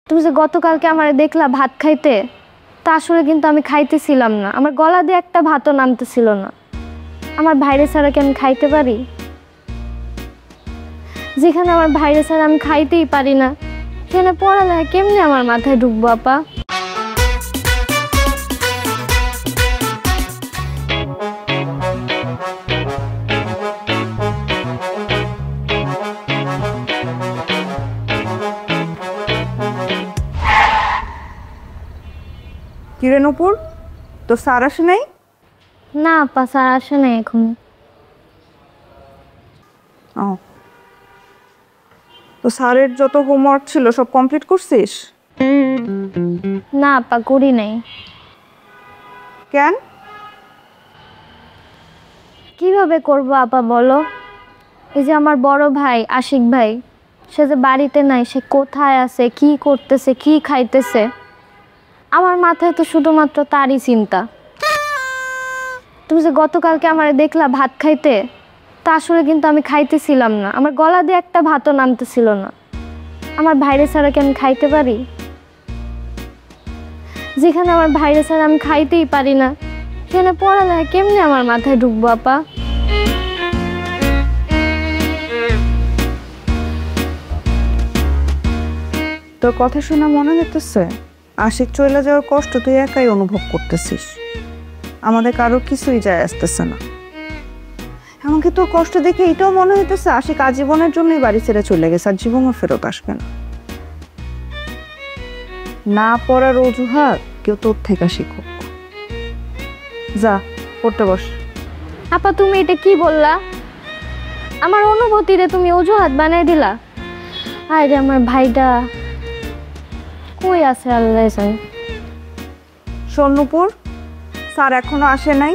তুমি যে গতকালকে আমারে দেখলা ভাত খাইতে, তা আসলে কিন্তু আমি খাইতেছিলাম না। আমার গলা দিয়ে একটা ভাতও নামতেছিল না। আমার ভাইরে ছাড়া কি আমি খাইতে পারি? যেখানে আমার ভাইরে ছাড়া আমি খাইতেই পারি না, সেখানে পড়ালেখা কেমনি আমার মাথায় ঢুকবো আপা? কিরে নূপুর, তো স্যার আসে নাই? না আপা, স্যার আসে নাই এখন। ও, তো স্যারের যত হোমওয়ার্ক ছিল সব কমপ্লিট করছিস? না আপা, করি নাই। কেন? কিভাবে করবো আপা বলো? এই যে আমার বড় ভাই আশিক ভাই, সে যে বাড়িতে নাই, সে কোথায় আছে, কি করতেছে, কি খাইতেছে, আমার মাথায় তো শুধুমাত্র তারই চিন্তা। তুমি যে গতকালকে আমারে দেখলা ভাত খাইতে, তা আসলে কিন্তু আমি খাইতেছিলাম না। আমার গলা দিয়ে একটা ভাতও নামতেছিল না। আমার ভাইরে ছাড়া কি আমি খাইতে পারি? যেখানে আমার ভাইরে ছাড়া আমি খাইতেই পারি না, সেখানে পড়ালেখা কেমনি আমার মাথায় ঢুকবো আপা? তোর কথা শুনে মনে হইতেছে আশিক চলে যাওয়ার কষ্ট তুই একাই অনুভব করতেছিস, আমাদের কারো কিছুই যায় আসতেছে না। এমনকি তোর কষ্ট দেখে এটাও মনে হইতেছে আশিক আজীবনের জন্যই বাড়ি ছেড়ে চলে গেছে, আর জীবনও ফেরত আসবে না। না পড়ার অজুহাত কেউ তোর থেকে শিখুক। যা পড়তে বস। আপা তুমি এটা কি বললা? আমার অনুভূতিরে তুমি অজুহাত বানাই দিলা। আরে আমার ভাইটা কই আছে আল্লাহ জানে। নূপুর, স্যার এখনো আসে নাই।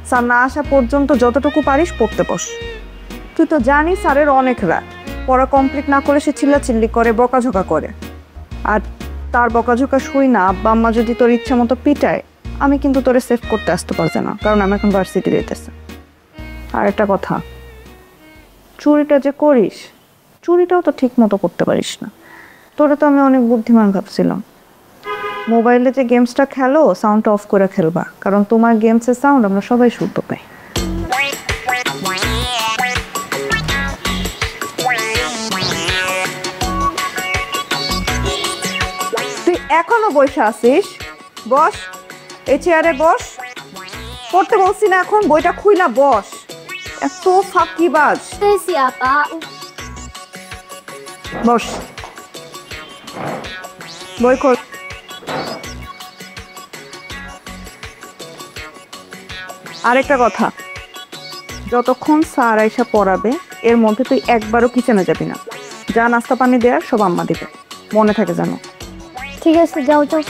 স্যার না আসা পর্যন্ত যতটুকু পারিস পড়তে বস। তুই তো জানিস স্যারের অনেক রাগ, পড়া কমপ্লিট না করে সে চিল্লাচিল্লি করে, বকাঝোকা করে। আর তার বকাঝোকা শুই না আব্বা আম্মা যদি তোর ইচ্ছা মতো পিটায়, আমি কিন্তু তোরে সেভ করতে আসতে পারছে না, কারণ আমি এখন ভার্সিটি যেতেছে। আর একটা কথা, চুরিটা যে করিস, চুরিটাও তো ঠিক মতো করতে পারিস না। তোরা তো আমি অনেক বুদ্ধিমান ভাবছিলাম। মোবাইলে যে গেমসটা খেলো সাউন্ডটা অফ করে খেলবা, কারণ তোমার গেমসের সাউন্ড আমরা সবাই শুনতে পাই। তুই এখনো বসে আছিস? বস, এই চেয়ারে বস। পড়তে বলছি না, এখন বইটা খুইলা বস। এত ফাঁকিবাজ। আপা বস, বই খোল। আরেকটা কথা, যতক্ষণ স্যার আইসা পড়াবে এর মধ্যে তুই একবারও কিচেনে যাবি না। যা নাস্তা পানি দেওয়ার সব আম্মা দিবে, মনে থাকে জানো। ঠিক আছে, যাও যাও।